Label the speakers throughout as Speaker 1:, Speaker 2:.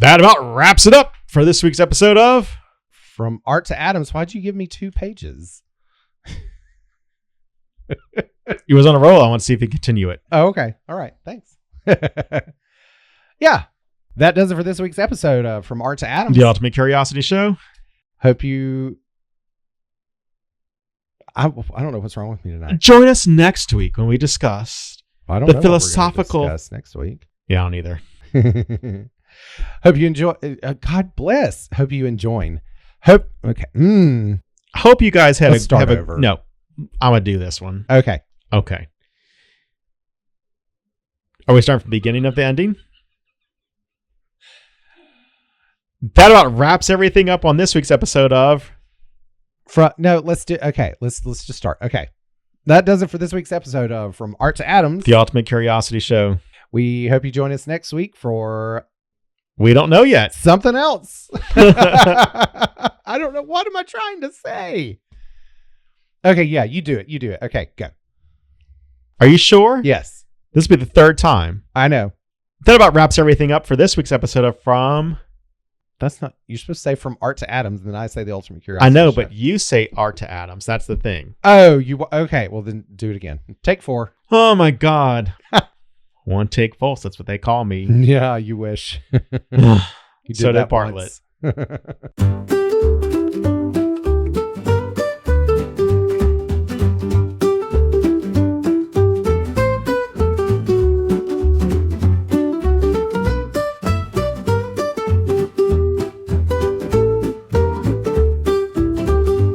Speaker 1: That about wraps it up for this week's episode of
Speaker 2: From Art to Atoms. Why'd you give me 2 pages?
Speaker 1: He was on a roll. I want to see if he can continue it.
Speaker 2: Oh, okay. All right. Thanks. Yeah. That does it for this week's episode of From Art to Atoms.
Speaker 1: The Ultimate Curiosity Show.
Speaker 2: Hope you... I don't know what's wrong with me tonight.
Speaker 1: Join us next week when we discuss
Speaker 2: I don't
Speaker 1: the
Speaker 2: know
Speaker 1: philosophical...
Speaker 2: what we're gonna discuss next week.
Speaker 1: Yeah, I don't either.
Speaker 2: Hope you enjoy. God bless. Hope you enjoying. Hope. Okay.
Speaker 1: Hope you guys had
Speaker 2: Let's start over.
Speaker 1: No, I'm going to do this one.
Speaker 2: Okay.
Speaker 1: Okay. Are we starting from the beginning of the ending? That about wraps everything up on this week's episode of...
Speaker 2: No, let's do... Okay, let's just start. Okay. That does it for this week's episode of From Art to Atoms.
Speaker 1: The Ultimate Curiosity Show.
Speaker 2: We hope you join us next week for...
Speaker 1: We don't know yet.
Speaker 2: Something else. I don't know. What am I trying to say? Okay, yeah, you do it. You do it. Okay, go.
Speaker 1: Are you sure?
Speaker 2: Yes.
Speaker 1: This will be the third time.
Speaker 2: I know.
Speaker 1: That about wraps everything up for this week's episode of From...
Speaker 2: That's not... You're supposed to say From Art to Atoms, and then I say The Ultimate Curiosity
Speaker 1: I know,
Speaker 2: Show.
Speaker 1: but you say Art to Atoms. That's the thing.
Speaker 2: Oh, you... Okay, well then do it again. Take 4.
Speaker 1: Oh my God. One take false. That's what they call me.
Speaker 2: Yeah, you wish.
Speaker 1: You
Speaker 2: did that
Speaker 1: Bartlett.
Speaker 2: once.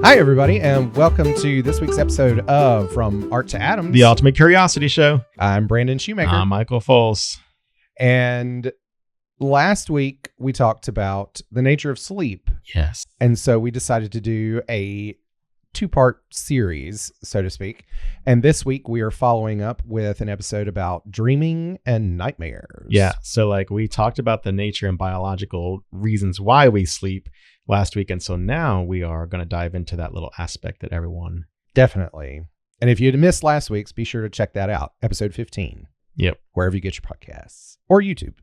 Speaker 2: Hi, everybody, and welcome to this week's episode of From Art to Atoms.
Speaker 1: The Ultimate Curiosity Show.
Speaker 2: I'm Brandon Shoemaker.
Speaker 1: I'm Michael Foles.
Speaker 2: And last week we talked about the nature of sleep.
Speaker 1: Yes.
Speaker 2: And so we decided to do a 2-part series, so to speak. And this week we are following up with an episode about dreaming and nightmares.
Speaker 1: Yeah. So like we talked about the nature and biological reasons why we sleep last week. And so now we are going to dive into that little aspect that everyone...
Speaker 2: Definitely. And if you'd missed last week's, be sure to check that out. Episode 15.
Speaker 1: Yep.
Speaker 2: Wherever you get your podcasts or YouTube.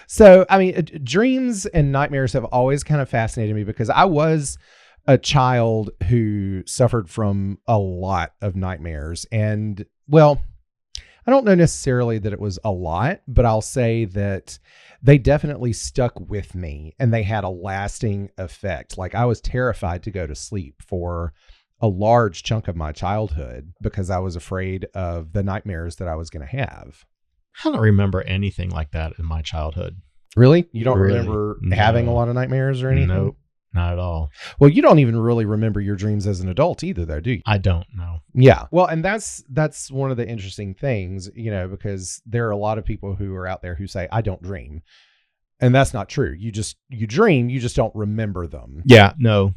Speaker 2: So, I mean, dreams and nightmares have always kind of fascinated me because I was a child who suffered from a lot of nightmares. And, well, I don't know necessarily that it was a lot, but I'll say that they definitely stuck with me and they had a lasting effect. Like I was terrified to go to sleep for a large chunk of my childhood because I was afraid of the nightmares that I was going to have.
Speaker 1: I don't remember anything like that in my childhood.
Speaker 2: Really? You don't
Speaker 1: Really?
Speaker 2: remember
Speaker 1: No.
Speaker 2: having a lot of nightmares or anything?
Speaker 1: Nope, not at all.
Speaker 2: Well, you don't even really remember your dreams as an adult either, though, do you?
Speaker 1: I don't know.
Speaker 2: Yeah. Well, and that's one of the interesting things, you know, because there are a lot of people who are out there who say, I don't dream. And that's not true. You dream, you just don't remember them.
Speaker 1: Yeah, no.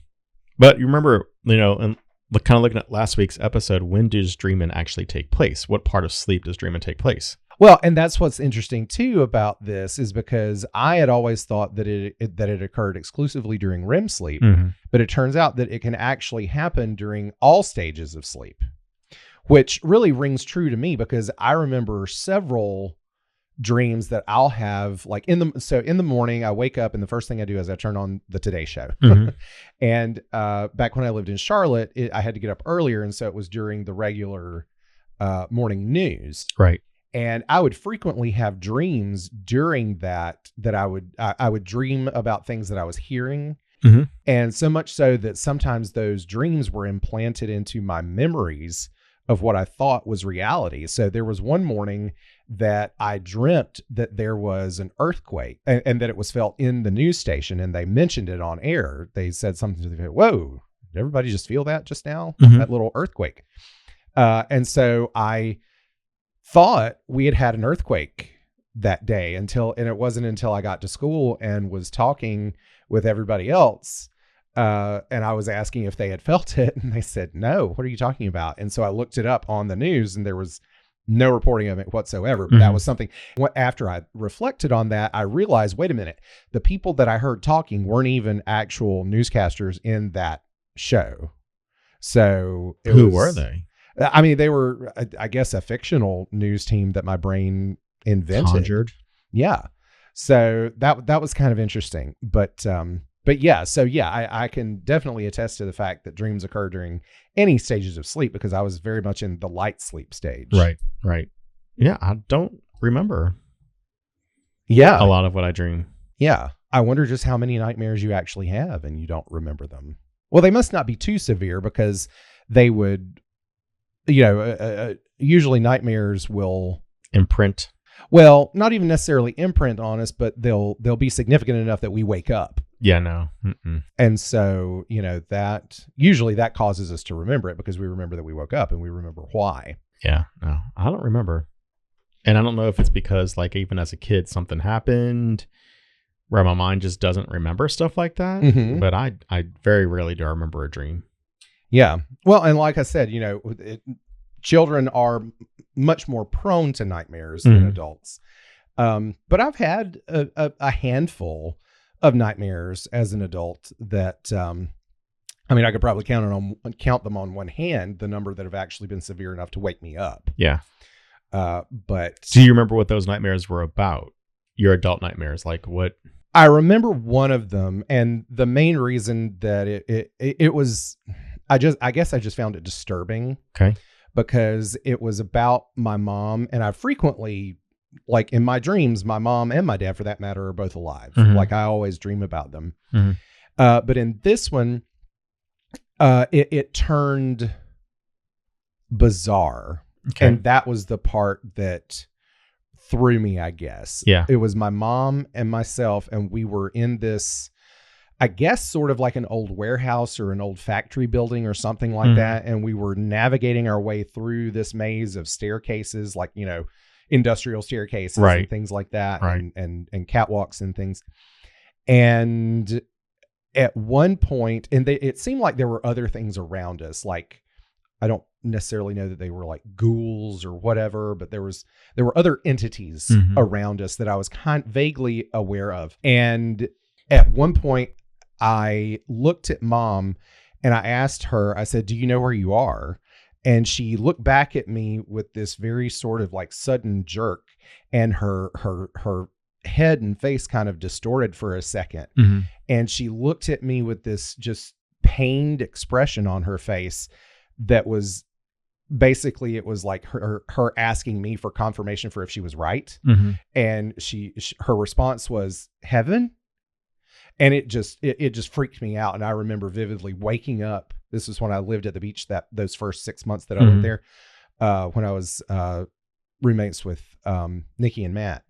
Speaker 1: But you remember, you know, and kind of looking at last week's episode, when does dreaming actually take place? What part of sleep does dreaming take place?
Speaker 2: Well, and that's what's interesting too about this is because I had always thought that it occurred exclusively during REM sleep, but it turns out that it can actually happen during all stages of sleep, which really rings true to me because I remember several dreams that I'll have like in the morning I wake up and the first thing I do is I turn on the Today Show. And back when I lived in Charlotte, I had to get up earlier. And so it was during the regular morning news.
Speaker 1: Right.
Speaker 2: And I would frequently have dreams during that I would dream about things that I was hearing. And so much so that sometimes those dreams were implanted into my memories of what I thought was reality. So there was one morning that I dreamt that there was an earthquake and that it was felt in the news station and they mentioned it on air. They said something to the effect, whoa, did everybody just feel that just now? That little earthquake. And so I thought we had an earthquake that day and it wasn't until I got to school and was talking with everybody else. And I was asking if they had felt it and they said, no, what are you talking about? And so I looked it up on the news and there was no reporting of it whatsoever. But that was something after I reflected on that, I realized, wait a minute, the people that I heard talking weren't even actual newscasters in that show. So
Speaker 1: who were they?
Speaker 2: I mean, they were, I guess, a fictional news team that my brain invented.
Speaker 1: Conjured.
Speaker 2: Yeah. So that was kind of interesting. But yeah, so yeah, I can definitely attest to the fact that dreams occur during any stages of sleep because I was very much in the light sleep stage.
Speaker 1: Right. Yeah, I don't remember
Speaker 2: Yeah.
Speaker 1: a lot of what I dream.
Speaker 2: Yeah. I wonder just how many nightmares you actually have and you don't remember them. Well, they must not be too severe because they would, usually nightmares will
Speaker 1: imprint.
Speaker 2: Well, not even necessarily imprint on us, but they'll be significant enough that we wake up.
Speaker 1: Yeah, no. Mm-mm.
Speaker 2: And so, that usually that causes us to remember it because we remember that we woke up and we remember why.
Speaker 1: Yeah, no, I don't remember. And I don't know if it's because like even as a kid, something happened where my mind just doesn't remember stuff like that.
Speaker 2: Mm-hmm.
Speaker 1: But I very rarely do I remember a dream.
Speaker 2: Yeah. Well, and like I said, children are much more prone to nightmares than adults. But I've had a handful of nightmares as an adult that, I could probably count them on one hand, the number that have actually been severe enough to wake me up.
Speaker 1: Yeah.
Speaker 2: But
Speaker 1: do you remember what those nightmares were about? Your adult nightmares, like what?
Speaker 2: I remember one of them, and the main reason that it was, I guess I just found it disturbing.
Speaker 1: Okay.
Speaker 2: Because it was about my mom, and I frequently, like in my dreams, my mom and my dad, for that matter, are both alive.
Speaker 1: Mm-hmm.
Speaker 2: Like I always dream about them.
Speaker 1: Mm-hmm.
Speaker 2: But in this one, it turned bizarre.
Speaker 1: Okay.
Speaker 2: And that was the part that threw me, I guess.
Speaker 1: Yeah.
Speaker 2: It was my mom and myself, and we were in this, I guess, sort of like an old warehouse or an old factory building or something like that. And we were navigating our way through this maze of staircases, like, industrial staircases and things like that, and catwalks and things. And at one point, and it seemed like there were other things around us. Like, I don't necessarily know that they were like ghouls or whatever, but there were other entities around us that I was vaguely aware of. And at one point, I looked at Mom and I asked her, I said, "Do you know where you are?" And she looked back at me with this very sort of like sudden jerk, and her head and face kind of distorted for a second.
Speaker 1: Mm-hmm.
Speaker 2: And she looked at me with this just pained expression on her face that was basically, it was like her asking me for confirmation for if she was right.
Speaker 1: Mm-hmm. And
Speaker 2: her response was, "Heaven?" And it just freaked me out. And I remember vividly waking up. This is when I lived at the beach those first 6 months that I lived there, when I was roommates with Nikki and Matt.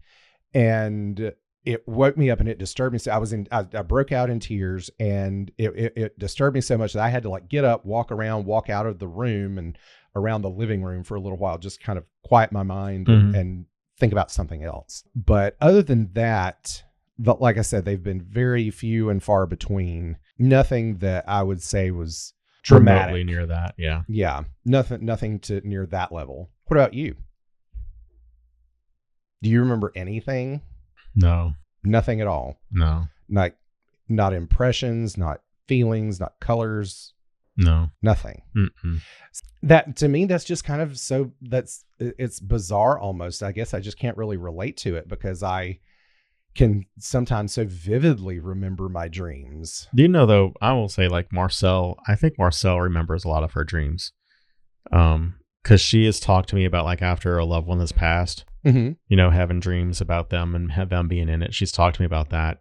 Speaker 2: And it woke me up and it disturbed me. So I broke out in tears, and it disturbed me so much that I had to like get up, walk out of the room and around the living room for a little while, just kind of quiet my mind and think about something else. But other than that, but like I said, they've been very few and far between. Nothing that I would say was dramatic.
Speaker 1: Remotely near that, yeah.
Speaker 2: Yeah, nothing to near that level. What about you? Do you remember anything?
Speaker 1: No.
Speaker 2: Nothing at all?
Speaker 1: No.
Speaker 2: Not impressions, not feelings, not colors?
Speaker 1: No.
Speaker 2: Nothing.
Speaker 1: Mm-mm.
Speaker 2: That, to me, that's just kind of it's bizarre almost. I guess I just can't really relate to it because I can sometimes so vividly remember my dreams.
Speaker 1: Do you know, though, I will say, like, I think Marcel remembers a lot of her dreams. Because she has talked to me about, like, after a loved one has passed, having dreams about them and have them being in it. She's talked to me about that.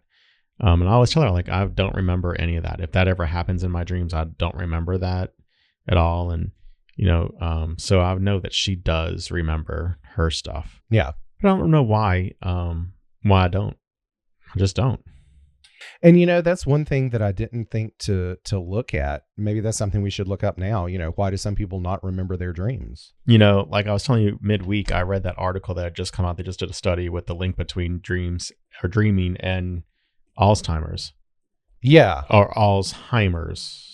Speaker 1: And I always tell her, like, I don't remember any of that. If that ever happens in my dreams, I don't remember that at all. And, so I know that she does remember her stuff.
Speaker 2: Yeah.
Speaker 1: But I don't know why I don't. I just don't.
Speaker 2: And, that's one thing that I didn't think to look at. Maybe that's something we should look up now. Why do some people not remember their dreams?
Speaker 1: Like I was telling you midweek, I read that article that had just come out. They just did a study with the link between dreaming and Alzheimer's.
Speaker 2: Yeah.
Speaker 1: Or Alzheimer's.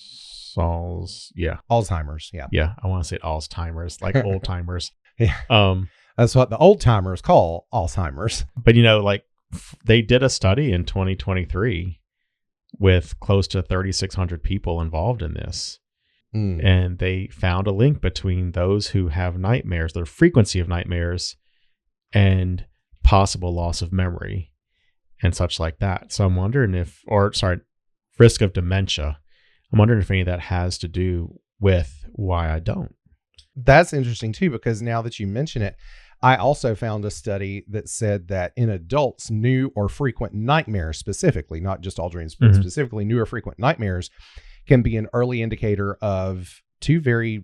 Speaker 1: Yeah.
Speaker 2: Alzheimer's. Yeah.
Speaker 1: Yeah. I want to say Alzheimer's, like old timers.
Speaker 2: Yeah. That's what the old timers call Alzheimer's.
Speaker 1: But, like, they did a study in 2023 with close to 3,600 people involved in this. And they found a link between those who have nightmares, their frequency of nightmares, and possible loss of memory and such like that. So I'm wondering risk of dementia. I'm wondering if any of that has to do with why I don't.
Speaker 2: That's interesting too, because now that you mention it, I also found a study that said that in adults, new or frequent nightmares, specifically, not just all dreams, but specifically new or frequent nightmares, can be an early indicator of two very,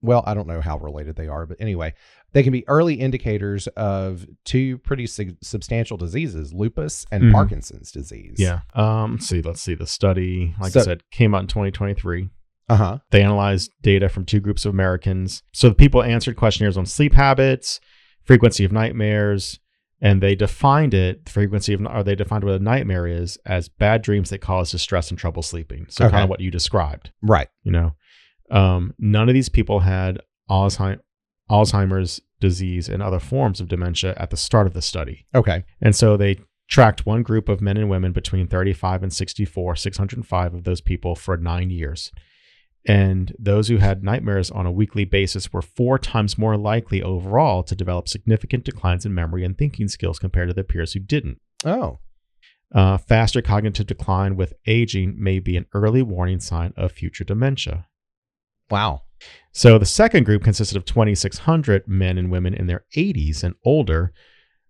Speaker 2: well, I don't know how related they are, but anyway, they can be early indicators of two pretty substantial diseases, lupus and Parkinson's disease.
Speaker 1: Yeah. Let's see. The study, I said, came out in 2023. They analyzed data from two groups of Americans. So the people answered questionnaires on sleep habits, frequency of nightmares, and they defined they defined what a nightmare is as bad dreams that cause distress and trouble sleeping. So kind of what you described.
Speaker 2: Right.
Speaker 1: None of these people had Alzheimer's disease and other forms of dementia at the start of the study.
Speaker 2: Okay.
Speaker 1: And so they tracked one group of men and women between 35 and 64, 605 of those people for 9 years. And those who had nightmares on a weekly basis were 4 times more likely overall to develop significant declines in memory and thinking skills compared to their peers who didn't.
Speaker 2: Oh.
Speaker 1: Faster cognitive decline with aging may be an early warning sign of future dementia.
Speaker 2: Wow.
Speaker 1: So the second group consisted of 2,600 men and women in their 80s and older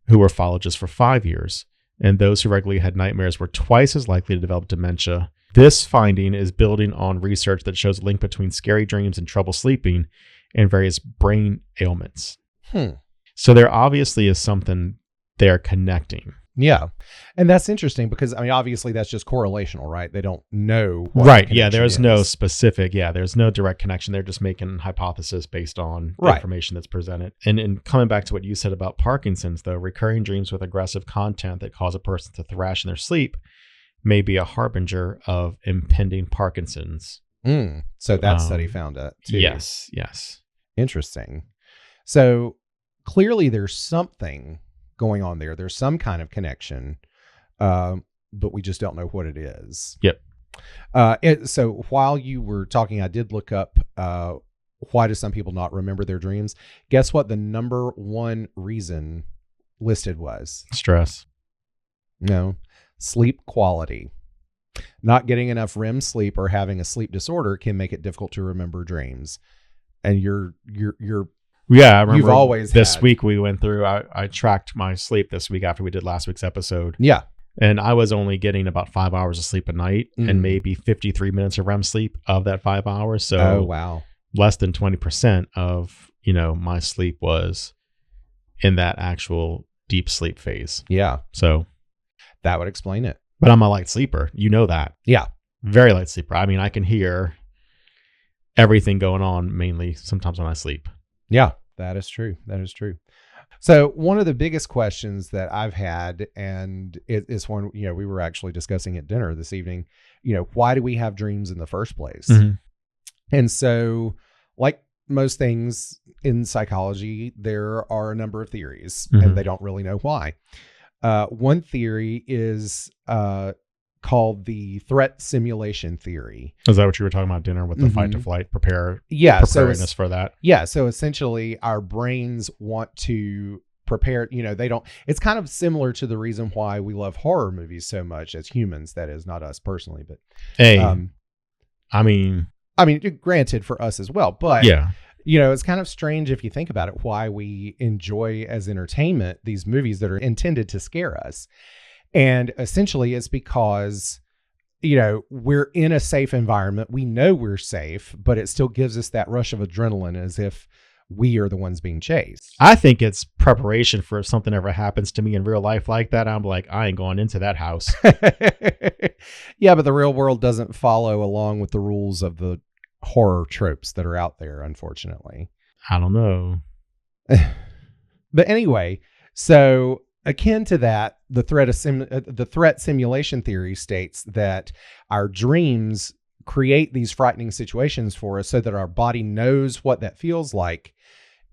Speaker 1: who were followed just for 5 years. And those who regularly had nightmares were twice as likely to develop dementia. This finding is building on research that shows a link between scary dreams and trouble sleeping and various brain ailments. So there obviously is something they're connecting.
Speaker 2: Yeah. And that's interesting because, obviously that's just correlational, right? They don't know.
Speaker 1: Right. Yeah. There's no specific, there's no direct connection. They're just making hypothesis based on the information that's presented. And coming back to what you said about Parkinson's, though, recurring dreams with aggressive content that cause a person to thrash in their sleep may be a harbinger of impending Parkinson's.
Speaker 2: So that study found it too.
Speaker 1: Yes.
Speaker 2: Interesting. So clearly there's something going on there. There's some kind of connection, but we just don't know what it is.
Speaker 1: Yep.
Speaker 2: So while you were talking, I did look up why do some people not remember their dreams? Guess what the number one reason listed was?
Speaker 1: Stress.
Speaker 2: No. Sleep quality. Not getting enough REM sleep or having a sleep disorder can make it difficult to remember dreams. And you're
Speaker 1: I remember
Speaker 2: you've always
Speaker 1: this week we went through, I tracked my sleep this week after we did last week's episode.
Speaker 2: Yeah.
Speaker 1: And I was only getting about 5 hours of sleep a night and maybe 53 minutes of REM sleep of that 5 hours. So
Speaker 2: wow.
Speaker 1: Less than 20% of, my sleep was in that actual deep sleep phase.
Speaker 2: Yeah.
Speaker 1: So
Speaker 2: that would explain it.
Speaker 1: But I'm a light sleeper. You know that.
Speaker 2: Yeah.
Speaker 1: Very light sleeper. I can hear everything going on mainly sometimes when I sleep.
Speaker 2: Yeah, that is true. So one of the biggest questions that I've had, and it's one, we were actually discussing at dinner this evening, why do we have dreams in the first place? And so like most things in psychology, there are a number of theories and they don't really know why. One theory is called the threat simulation theory.
Speaker 1: Is that what you were talking about at dinner with the fight to flight preparedness for that?
Speaker 2: Yeah. So essentially our brains want to prepare, it's kind of similar to the reason why we love horror movies so much as humans. That is not us personally, but granted for us as well, but
Speaker 1: yeah.
Speaker 2: It's kind of strange if you think about it, why we enjoy as entertainment these movies that are intended to scare us. And essentially it's because, we're in a safe environment. We know we're safe, but it still gives us that rush of adrenaline as if we are the ones being chased.
Speaker 1: I think it's preparation for if something ever happens to me in real life like that. I'm like, I ain't going into that house.
Speaker 2: Yeah, but the real world doesn't follow along with the rules of the horror tropes that are out there, unfortunately.
Speaker 1: I don't know.
Speaker 2: But anyway, so akin to that, the threat simulation theory states that our dreams create these frightening situations for us so that our body knows what that feels like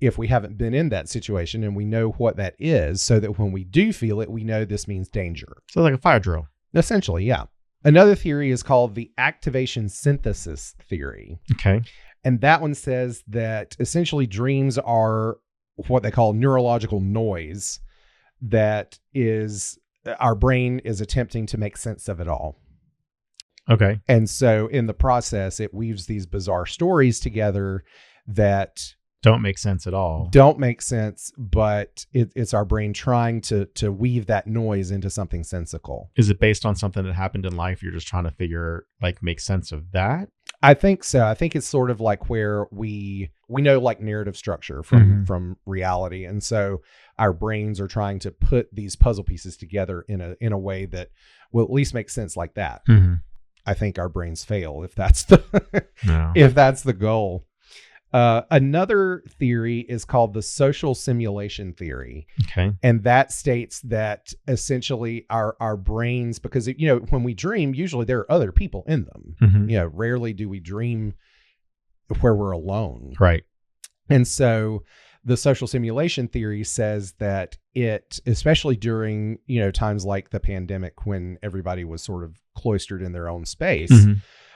Speaker 2: if we haven't been in that situation, and we know what that is so that when we do feel it, we know this means danger.
Speaker 1: So like a fire drill.
Speaker 2: Essentially, yeah. Another theory is called the activation synthesis theory.
Speaker 1: Okay.
Speaker 2: And that one says that essentially dreams are what they call neurological noise that is our brain is attempting to make sense of it all.
Speaker 1: Okay.
Speaker 2: And so in the process, it weaves these bizarre stories together that
Speaker 1: don't make sense at all.
Speaker 2: Don't make sense, but it's our brain trying to weave that noise into something sensical.
Speaker 1: Is it based on something that happened in life? You're just trying to make sense of that?
Speaker 2: I think so. I think it's sort of like where we know like narrative structure from reality. And so our brains are trying to put these puzzle pieces together in a way that will at least make sense like that.
Speaker 1: Mm-hmm.
Speaker 2: I think our brains fail if that's the goal. Another theory is called the social simulation theory.
Speaker 1: Okay.
Speaker 2: And that states that essentially our brains, because, when we dream, usually there are other people in them.
Speaker 1: Mm-hmm.
Speaker 2: Rarely do we dream where we're alone.
Speaker 1: Right.
Speaker 2: And so the social simulation theory says that especially during, times like the pandemic when everybody was sort of cloistered in their own space,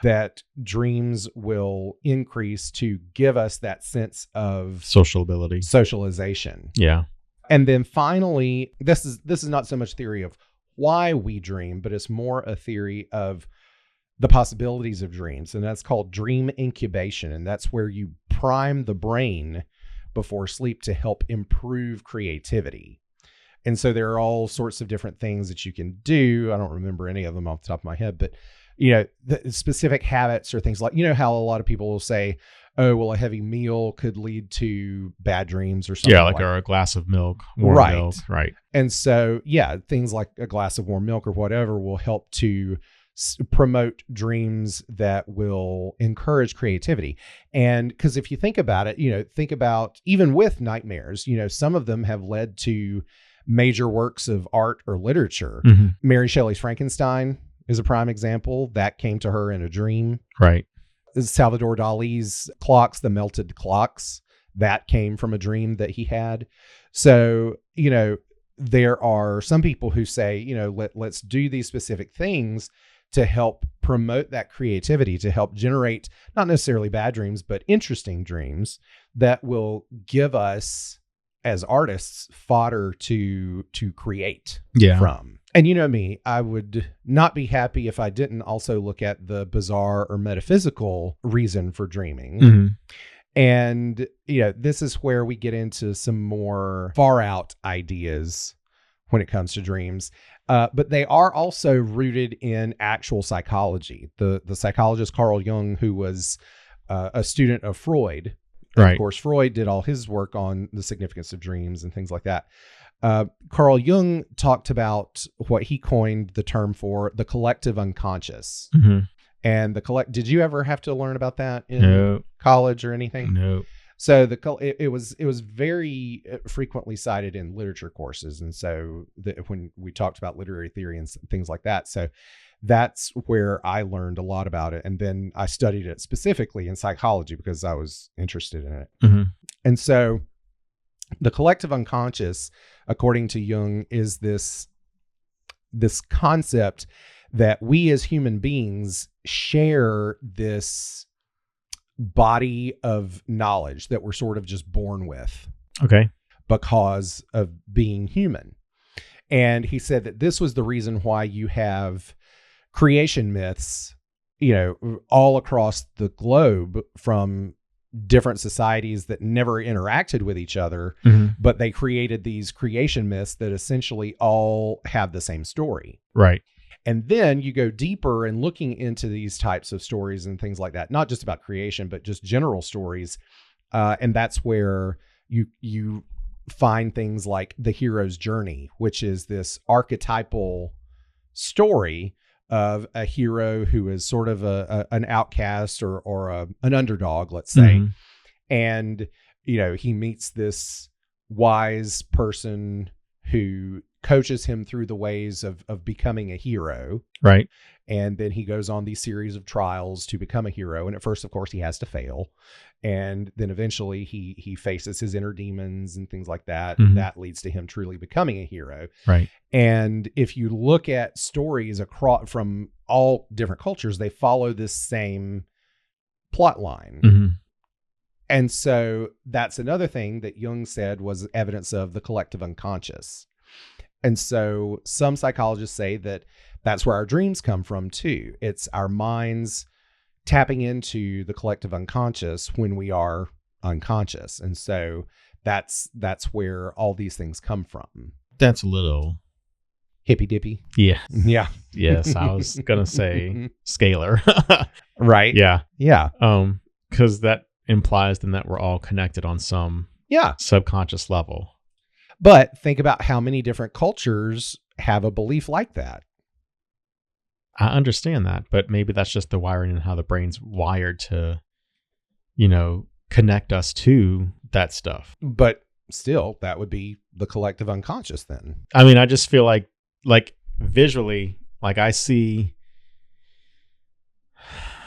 Speaker 2: that dreams will increase to give us that sense of socialization.
Speaker 1: Yeah.
Speaker 2: And then finally, this is not so much theory of why we dream, but it's more a theory of the possibilities of dreams. And that's called dream incubation. And that's where you prime the brain before sleep to help improve creativity. And so there are all sorts of different things that you can do. I don't remember any of them off the top of my head, but the specific habits or things like, how a lot of people will say, oh, well, a heavy meal could lead to bad dreams or something.
Speaker 1: Yeah, or a glass of milk, warm milk. Right.
Speaker 2: And so, things like a glass of warm milk or whatever will help to promote dreams that will encourage creativity. And because if you think about it, think about even with nightmares, some of them have led to major works of art or literature.
Speaker 1: Mm-hmm.
Speaker 2: Mary Shelley's Frankenstein is a prime example. That came to her in a dream.
Speaker 1: Right.
Speaker 2: Salvador Dali's clocks, the melted clocks, that came from a dream that he had. So, there are some people who say, let's do these specific things to help promote that creativity, to help generate not necessarily bad dreams, but interesting dreams that will give us as artists fodder to create from. And me, I would not be happy if I didn't also look at the bizarre or metaphysical reason for dreaming.
Speaker 1: Mm-hmm.
Speaker 2: And, this is where we get into some more far out ideas when it comes to dreams. But they are also rooted in actual psychology. The psychologist Carl Jung, who was a student of Freud.
Speaker 1: Right.
Speaker 2: Of course, Freud did all his work on the significance of dreams and things like that. Carl Jung talked about what he coined the term for the collective unconscious.
Speaker 1: Mm-hmm.
Speaker 2: And did you ever have to learn about that in college or anything?
Speaker 1: No.
Speaker 2: So it was very frequently cited in literature courses. And so when we talked about literary theory and things like that, so that's where I learned a lot about it. And then I studied it specifically in psychology because I was interested in it.
Speaker 1: Mm-hmm.
Speaker 2: And so the collective unconscious, according to Jung, is this concept that we as human beings share this body of knowledge that we're sort of just born with.
Speaker 1: Okay.
Speaker 2: Because of being human. And he said that this was the reason why you have creation myths, all across the globe from different societies that never interacted with each other, but they created these creation myths that essentially all have the same story.
Speaker 1: Right.
Speaker 2: And then you go deeper and looking into these types of stories and things like that, not just about creation, but just general stories. And that's where you find things like the hero's journey, which is this archetypal story of a hero who is sort of an outcast or an underdog, let's say. And, he meets this wise person who coaches him through the ways of becoming a hero.
Speaker 1: Right.
Speaker 2: And then he goes on these series of trials to become a hero. And at first, of course, he has to fail. And then eventually he faces his inner demons and things like that. And that leads to him truly becoming a hero.
Speaker 1: Right.
Speaker 2: And if you look at stories across from all different cultures, they follow this same plot line. And so that's another thing that Jung said was evidence of the collective unconscious. And so some psychologists say that that's where our dreams come from too. It's our minds tapping into the collective unconscious when we are unconscious. And so that's where all these things come from.
Speaker 1: That's a little
Speaker 2: hippy dippy.
Speaker 1: Yeah.
Speaker 2: Yeah.
Speaker 1: Yes. I was going to say scalar.
Speaker 2: Right.
Speaker 1: Yeah.
Speaker 2: Yeah.
Speaker 1: Because that implies then that we're all connected on some subconscious level.
Speaker 2: But think about how many different cultures have a belief like that.
Speaker 1: I understand that, but maybe that's just the wiring and how the brain's wired to, connect us to that stuff.
Speaker 2: But still, that would be the collective unconscious then.
Speaker 1: I mean, I just feel like visually, like I see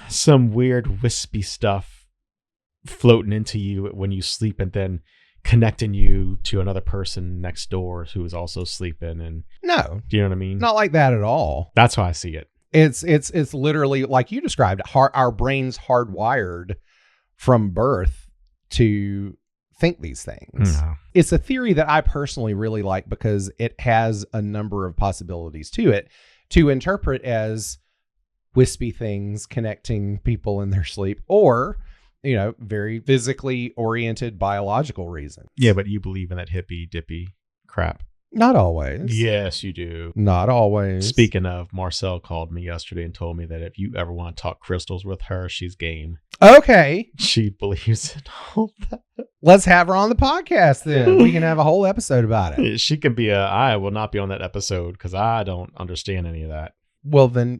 Speaker 1: some weird wispy stuff floating into you when you sleep and then connecting you to another person next door who is also sleeping. And
Speaker 2: no,
Speaker 1: do you know what I mean?
Speaker 2: Not like that at all.
Speaker 1: That's how I see it.
Speaker 2: It's literally like you described, our brain's hardwired from birth to think these things.
Speaker 1: No.
Speaker 2: It's a theory that I personally really like because it has a number of possibilities to it to interpret as wispy things connecting people in their sleep, or very physically oriented biological reasons.
Speaker 1: Yeah, but you believe in that hippy dippy crap.
Speaker 2: Not always.
Speaker 1: Yes, you do.
Speaker 2: Not always.
Speaker 1: Speaking of, Marcel called me yesterday and told me that if you ever want to talk crystals with her, she's game.
Speaker 2: Okay.
Speaker 1: She believes in all that.
Speaker 2: Let's have her on the podcast then. We can have a whole episode about it.
Speaker 1: She can be I will not be on that episode because I don't understand any of that.
Speaker 2: Well, then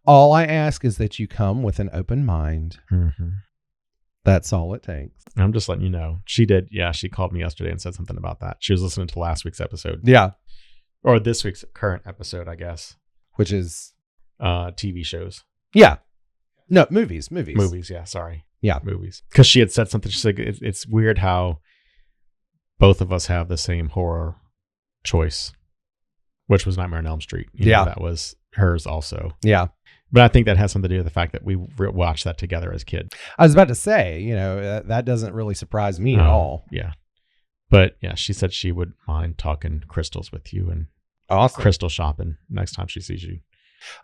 Speaker 2: all I ask is that you come with an open mind.
Speaker 1: Mm-hmm.
Speaker 2: That's all it takes.
Speaker 1: I'm just letting you know. She did. Yeah, she called me yesterday and said something about that. She was listening to last week's episode.
Speaker 2: Yeah.
Speaker 1: Or this week's current episode, I guess.
Speaker 2: Which is?
Speaker 1: TV shows.
Speaker 2: Yeah. No, movies.
Speaker 1: Movies, yeah, sorry.
Speaker 2: Yeah.
Speaker 1: Movies. Because she had said something. She's like, it's weird how both of us have the same horror choice, which was Nightmare on Elm Street. That was hers also.
Speaker 2: Yeah.
Speaker 1: But I think that has something to do with the fact that we watched that together as kids.
Speaker 2: I was about to say, that doesn't really surprise me at all.
Speaker 1: Yeah. But yeah, she said she would mind talking crystals with you and
Speaker 2: awesome.
Speaker 1: Crystal shopping next time she sees you.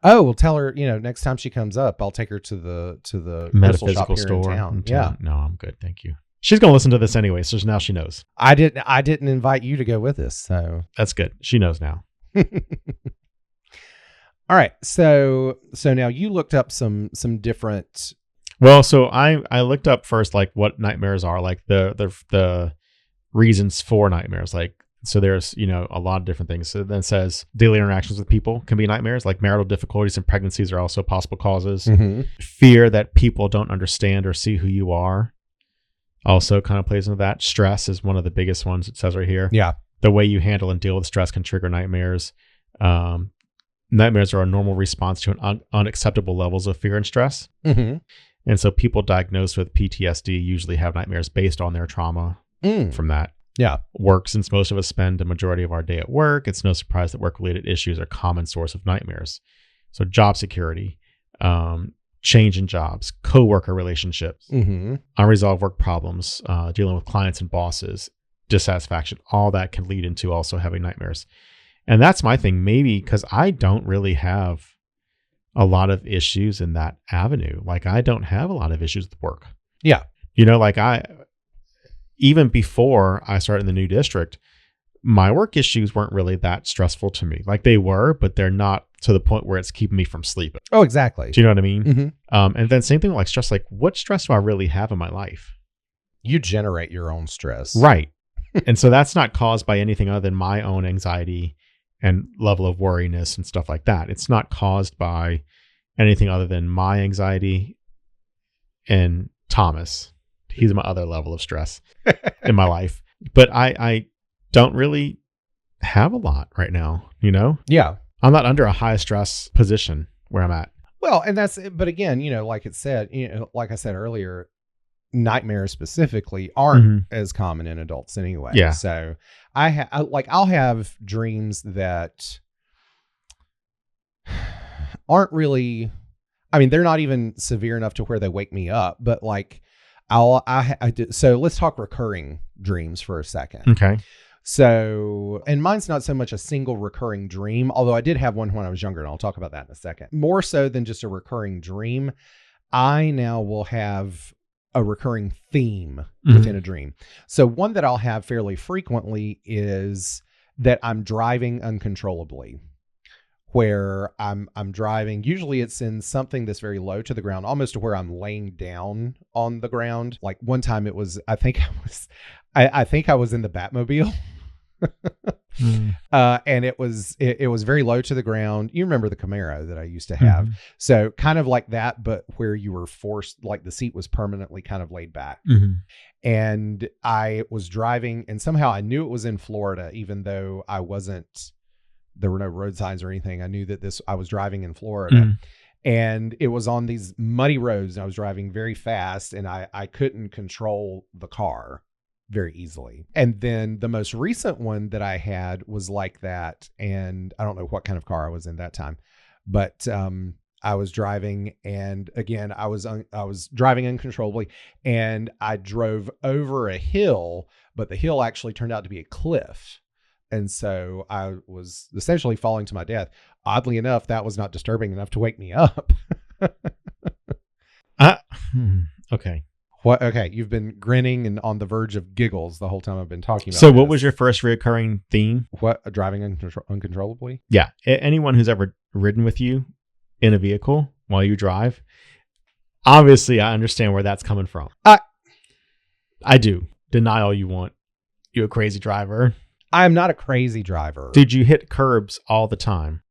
Speaker 2: Oh, well, tell her, next time she comes up, I'll take her to the
Speaker 1: metaphysical store
Speaker 2: in town.
Speaker 1: Yeah. No, I'm good. Thank you. She's going to listen to this anyway. So now she knows.
Speaker 2: I didn't invite you to go with us. So
Speaker 1: that's good. She knows now.
Speaker 2: All right. So now you looked up some different.
Speaker 1: Well, so I looked up first, like what nightmares are, like the reasons for nightmares. Like, so there's, a lot of different things. So then it says daily interactions with people can be nightmares, like marital difficulties and pregnancies are also possible causes.
Speaker 2: Mm-hmm.
Speaker 1: Fear that people don't understand or see who you are also kind of plays into that. Stress is one of the biggest ones, it says right here.
Speaker 2: Yeah.
Speaker 1: The way you handle and deal with stress can trigger nightmares. Nightmares are a normal response to unacceptable levels of fear and stress.
Speaker 2: Mm-hmm.
Speaker 1: And so people diagnosed with PTSD usually have nightmares based on their trauma from that.
Speaker 2: Yeah.
Speaker 1: Work, since most of us spend the majority of our day at work, it's no surprise that work-related issues are a common source of nightmares. So job security, change in jobs, coworker relationships, unresolved work problems, dealing with clients and bosses, dissatisfaction, all that can lead into also having nightmares. And that's my thing, maybe because I don't really have a lot of issues in that avenue. Like I don't have a lot of issues with work.
Speaker 2: Yeah.
Speaker 1: Even before I started in the new district, my work issues weren't really that stressful to me. Like they were, but they're not to the point where it's keeping me from sleeping.
Speaker 2: Oh, exactly.
Speaker 1: Do you know what I mean?
Speaker 2: Mm-hmm.
Speaker 1: And then same thing with like stress, like what stress do I really have in my life?
Speaker 2: You generate your own stress.
Speaker 1: Right. And so that's not caused by anything other than my own anxiety and level of worriness and stuff like that. It's not caused by anything other than my anxiety and Thomas. He's my other level of stress in my life. But I don't really have a lot right now,
Speaker 2: Yeah.
Speaker 1: I'm not under a high stress position where I'm at.
Speaker 2: Well, and but again, like it said, like I said earlier, nightmares specifically aren't as common in adults anyway.
Speaker 1: Yeah.
Speaker 2: So I'll have dreams that aren't really, I mean, they're not even severe enough to where they wake me up, but like so let's talk recurring dreams for a second.
Speaker 1: Okay.
Speaker 2: So, and mine's not so much a single recurring dream, although I did have one when I was younger, and I'll talk about that in a second. More so than just a recurring dream, I now will have a recurring theme within a dream. So one that I'll have fairly frequently is that I'm driving uncontrollably, where I'm driving. Usually it's in something that's very low to the ground, almost to where I'm laying down on the ground. Like one time it was, I think I was in the Batmobile. And it was very low to the ground. You remember the Camaro that I used to have. So kind of like that, but where you were forced, like the seat was permanently kind of laid back. And I was driving, and somehow I knew it was in Florida, even though there were no road signs or anything. I knew that I was driving in Florida. And it was on these muddy roads, and I was driving very fast, and I couldn't control the car very easily. And then the most recent one that I had was like that. And I don't know what kind of car I was in that time, but I was driving, and again, I was driving uncontrollably, and I drove over a hill, but the hill actually turned out to be a cliff. And so I was essentially falling to my death. Oddly enough, that was not disturbing enough to wake me up. Okay. What? Okay, you've been grinning and on the verge of giggles the whole time I've been talking about.
Speaker 1: So, what was your first recurring theme?
Speaker 2: What? Driving uncontrollably?
Speaker 1: Yeah. Anyone who's ever ridden with you in a vehicle while you drive, obviously, I understand where that's coming from. I do. Deny all you want. You a crazy driver?
Speaker 2: I am not a crazy driver.
Speaker 1: Dude, you hit curbs all the time.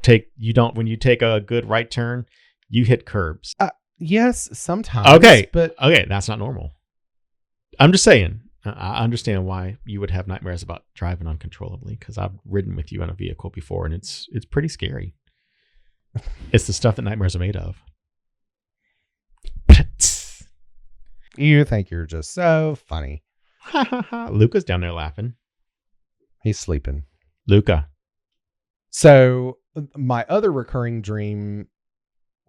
Speaker 1: When you take a good right turn, you hit curbs.
Speaker 2: Yes, sometimes.
Speaker 1: Okay, that's not normal. I'm just saying. I understand why you would have nightmares about driving uncontrollably, because I've ridden with you in a vehicle before, and it's pretty scary. It's the stuff that nightmares are made of.
Speaker 2: You think you're just so funny.
Speaker 1: Luca's down there laughing.
Speaker 2: He's sleeping.
Speaker 1: Luca.
Speaker 2: So my other recurring dream.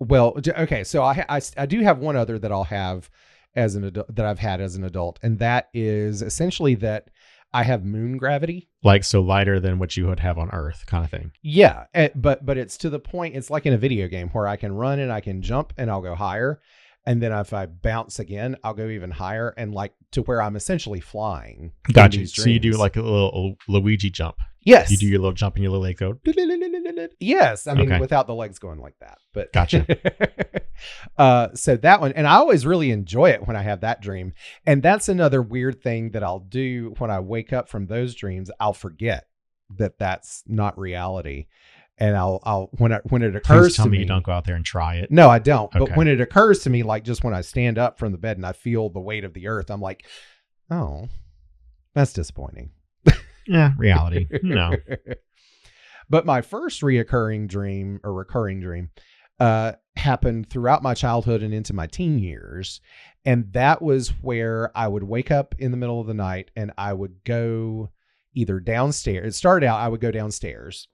Speaker 2: Well, okay, so I do have one other that I'll have as an adult, that I've had as an adult, and that is essentially that I have moon gravity.
Speaker 1: Like, so lighter than what you would have on Earth kind of thing.
Speaker 2: Yeah, but it's to the point, it's like in a video game where I can run and I can jump and I'll go higher. And then if I bounce again, I'll go even higher, and like to where I'm essentially flying.
Speaker 1: Gotcha. So you do like a little Luigi jump.
Speaker 2: Yes.
Speaker 1: You do your little jump and your little leg go.
Speaker 2: Yes. I mean, without the legs going like that. But
Speaker 1: gotcha.
Speaker 2: So that one, and I always really enjoy it when I have that dream. And that's another weird thing that I'll do when I wake up from those dreams. I'll forget that that's not reality. And I'll when it occurs
Speaker 1: tell
Speaker 2: to
Speaker 1: me
Speaker 2: me,
Speaker 1: you don't go out there and try it.
Speaker 2: No, I don't.
Speaker 1: Okay.
Speaker 2: But when it occurs to me, like just when I stand up from the bed and I feel the weight of the earth, I'm like, oh, that's disappointing.
Speaker 1: Yeah, reality. No.
Speaker 2: But my first recurring dream happened throughout my childhood and into my teen years. And that was where I would wake up in the middle of the night and I would go either downstairs. It started out, I would go downstairs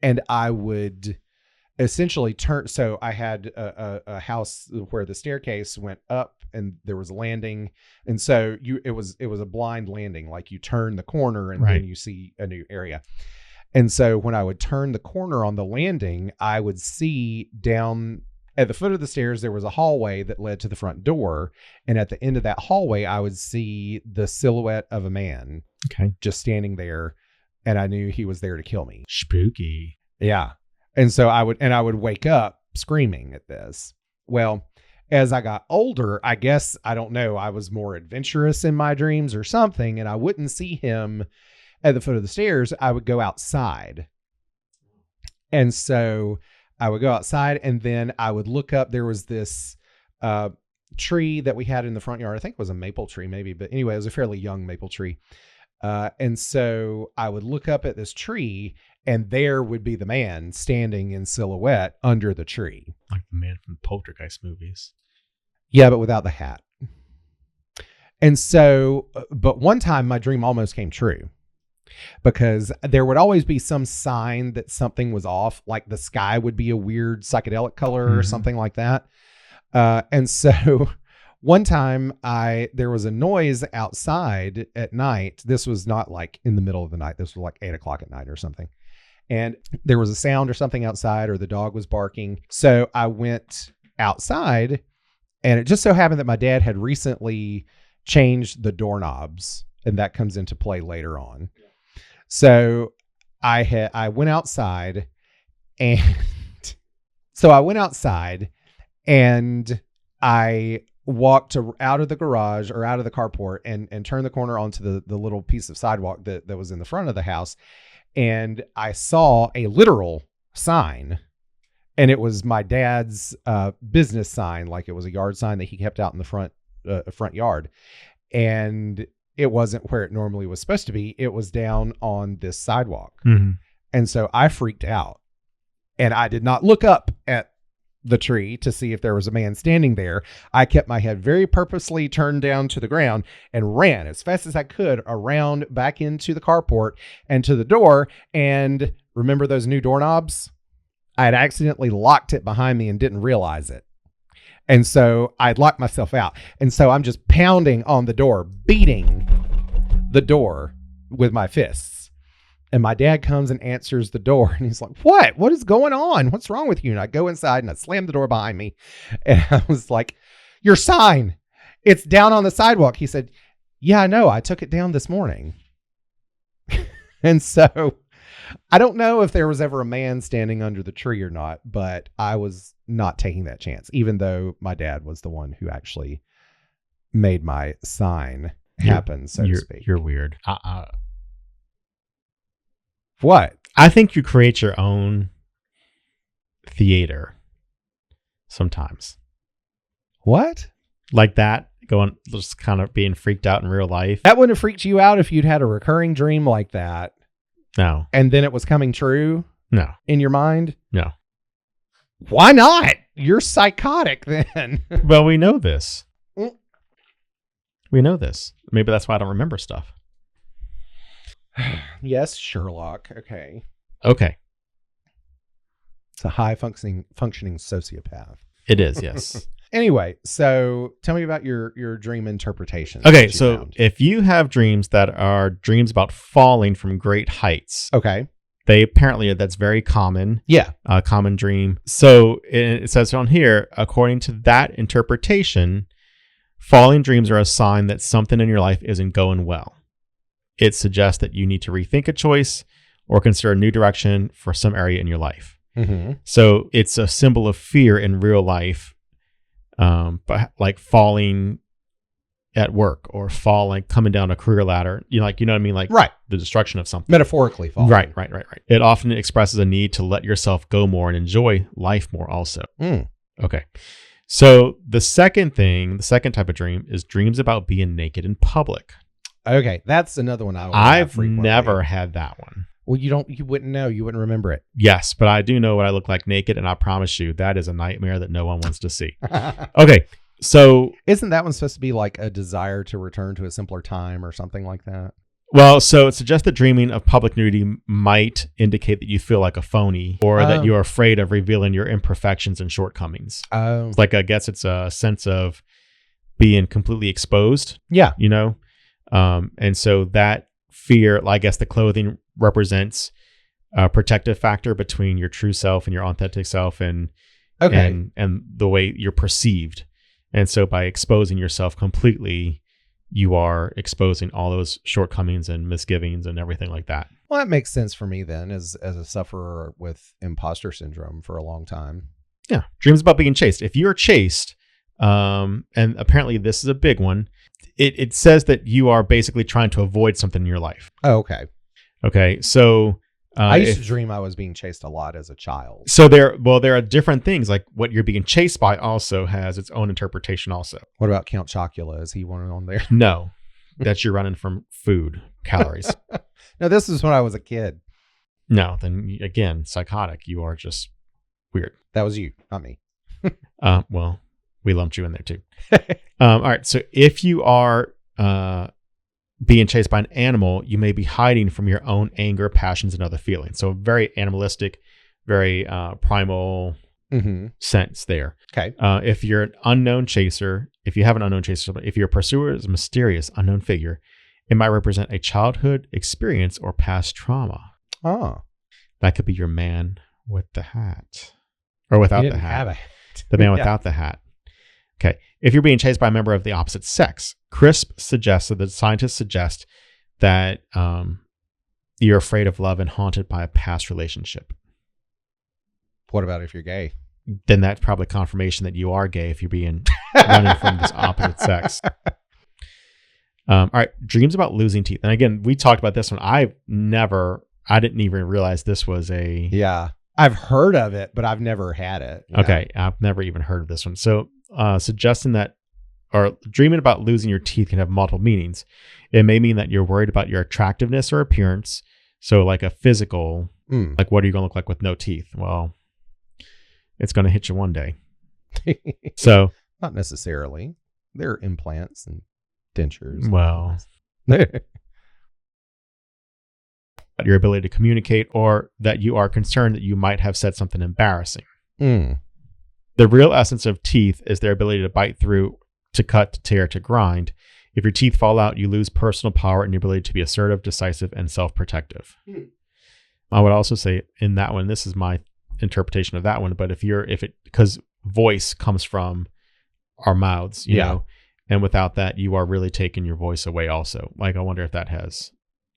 Speaker 2: and I would essentially turn. So I had a house where the staircase went up and there was a landing. And so it was a blind landing. Like you turn the corner and then you see a new area. And so when I would turn the corner on the landing, I would see down at the foot of the stairs, there was a hallway that led to the front door. And at the end of that hallway, I would see the silhouette of a man just standing there. And I knew he was there to kill me.
Speaker 1: Spooky.
Speaker 2: Yeah. And so I would wake up screaming at this. Well, as I got older, I guess, I don't know, I was more adventurous in my dreams or something. And I wouldn't see him at the foot of the stairs. I would go outside. And so I would go outside and then I would look up. There was this tree that we had in the front yard. I think it was a maple tree maybe, but anyway, it was a fairly young maple tree. And so I would look up at this tree and there would be the man standing in silhouette under the tree.
Speaker 1: Like the man from Poltergeist movies.
Speaker 2: Yeah, but without the hat. And so, but one time my dream almost came true. Because there would always be some sign that something was off, like the sky would be a weird psychedelic color or something like that. And so One time there was a noise outside at night. This was not like in the middle of the night. This was like 8 o'clock at night or something. And there was a sound or something outside, or the dog was barking. So I went outside, and it just so happened that my dad had recently changed the doorknobs, and that comes into play later on. So I went outside, and I walked out of the garage or out of the carport and turned the corner onto the little piece of sidewalk that was in the front of the house. And I saw a literal sign, and it was my dad's business sign. Like it was a yard sign that he kept out in the front yard. And it wasn't where it normally was supposed to be. It was down on this sidewalk.
Speaker 1: Mm-hmm.
Speaker 2: And so I freaked out, and I did not look up at the tree to see if there was a man standing there. I kept my head very purposely turned down to the ground and ran as fast as I could around back into the carport and to the door. And remember those new doorknobs? I had accidentally locked it behind me and didn't realize it. And so I'd locked myself out. And so I'm just pounding on the door, beating the door with my fists. And my dad comes and answers the door, and he's like, what is going on? What's wrong with you? And I go inside and I slam the door behind me. And I was like, your sign, it's down on the sidewalk. He said, yeah, I know. I took it down this morning. And so I don't know if there was ever a man standing under the tree or not, but I was not taking that chance, even though my dad was the one who actually made my sign happen, so to speak.
Speaker 1: You're weird.
Speaker 2: What?
Speaker 1: I think you create your own theater sometimes.
Speaker 2: What?
Speaker 1: Like that, going, just kind of being freaked out in real life.
Speaker 2: That wouldn't have freaked you out if you'd had a recurring dream like that.
Speaker 1: No.
Speaker 2: And then it was coming true?
Speaker 1: No.
Speaker 2: In your mind?
Speaker 1: No.
Speaker 2: Why not? You're psychotic then.
Speaker 1: Well, we know this. We know this. Maybe that's why I don't remember stuff.
Speaker 2: Yes, Sherlock. Okay.
Speaker 1: Okay.
Speaker 2: It's a high functioning sociopath.
Speaker 1: It is, yes.
Speaker 2: Anyway, so tell me about your dream interpretation.
Speaker 1: Okay, so if you have dreams that are dreams about falling from great heights.
Speaker 2: Okay.
Speaker 1: That's very common.
Speaker 2: Yeah.
Speaker 1: A common dream. So it says on here, according to that interpretation, falling dreams are a sign that something in your life isn't going well. It suggests that you need to rethink a choice or consider a new direction for some area in your life.
Speaker 2: Mm-hmm.
Speaker 1: So it's a symbol of fear in real life, but like falling at work or coming down a career ladder. You know what I mean? Like
Speaker 2: right.
Speaker 1: The destruction of something.
Speaker 2: Metaphorically falling.
Speaker 1: Right. It often expresses a need to let yourself go more and enjoy life more also. Okay. So the second type of dream is dreams about being naked in public.
Speaker 2: Okay, that's another one
Speaker 1: I've never had that one.
Speaker 2: Well, you wouldn't know. You wouldn't remember it.
Speaker 1: Yes, but I do know what I look like naked, and I promise you that is a nightmare that no one wants to see. Okay, so
Speaker 2: isn't that one supposed to be like a desire to return to a simpler time or something like that?
Speaker 1: Well, so it suggests that dreaming of public nudity might indicate that you feel like a phony or that you're afraid of revealing your imperfections and shortcomings.
Speaker 2: Oh.
Speaker 1: Like, I guess it's a sense of being completely exposed.
Speaker 2: Yeah.
Speaker 1: And so that fear, I guess the clothing represents a protective factor between your true self and your authentic self and the way you're perceived. And so by exposing yourself completely, you are exposing all those shortcomings and misgivings and everything like that.
Speaker 2: Well, that makes sense for me then as a sufferer with imposter syndrome for a long time.
Speaker 1: Yeah. Dreams about being chased. If you're chased, and apparently this is a big one, it says that you are basically trying to avoid something in your life.
Speaker 2: Oh, okay.
Speaker 1: Okay. So
Speaker 2: I used to dream I was being chased a lot as a child.
Speaker 1: So there are different things. Like what you're being chased by also has its own interpretation also.
Speaker 2: What about Count Chocula? Is he one on there?
Speaker 1: No, that's you're running from food calories.
Speaker 2: No, this is when I was a kid.
Speaker 1: No, then again, psychotic. You are just weird.
Speaker 2: That was you, not me.
Speaker 1: Well, we lumped you in there too. All right. So if you are being chased by an animal, you may be hiding from your own anger, passions, and other feelings. So very animalistic, very primal, sense there.
Speaker 2: Okay.
Speaker 1: If you're an unknown chaser, if you have an unknown chaser, if your pursuer is a mysterious unknown figure, it might represent a childhood experience or past trauma.
Speaker 2: Oh.
Speaker 1: That could be your man with the hat. Or without the hat.
Speaker 2: Have a hat.
Speaker 1: The man without the hat. Okay. If you're being chased by a member of the opposite sex, CRISP suggests, that the scientists suggest that you're afraid of love and haunted by a past relationship.
Speaker 2: What about if you're gay?
Speaker 1: Then that's probably confirmation that you are gay if you're being running from this opposite sex. All right. Dreams about losing teeth. And again, we talked about this one. I didn't even realize this was a...
Speaker 2: Yeah. I've heard of it, but I've never had it.
Speaker 1: Okay. I've never even heard of this one. So suggesting that, or dreaming about losing your teeth can have multiple meanings. It may mean that you're worried about your attractiveness or appearance. So like a physical, like what are you going to look like with no teeth? Well, it's going to hit you one day. So
Speaker 2: not necessarily. There are implants and dentures.
Speaker 1: Well, your ability to communicate, or that you are concerned that you might have said something embarrassing. The real essence of teeth is their ability to bite through, to cut, to tear, to grind. If your teeth fall out, you lose personal power and your ability to be assertive, decisive, and self-protective. I would also say in that one, this is my interpretation of that one, but because voice comes from our mouths, you know, and without that, you are really taking your voice away also. Like, I wonder if that has,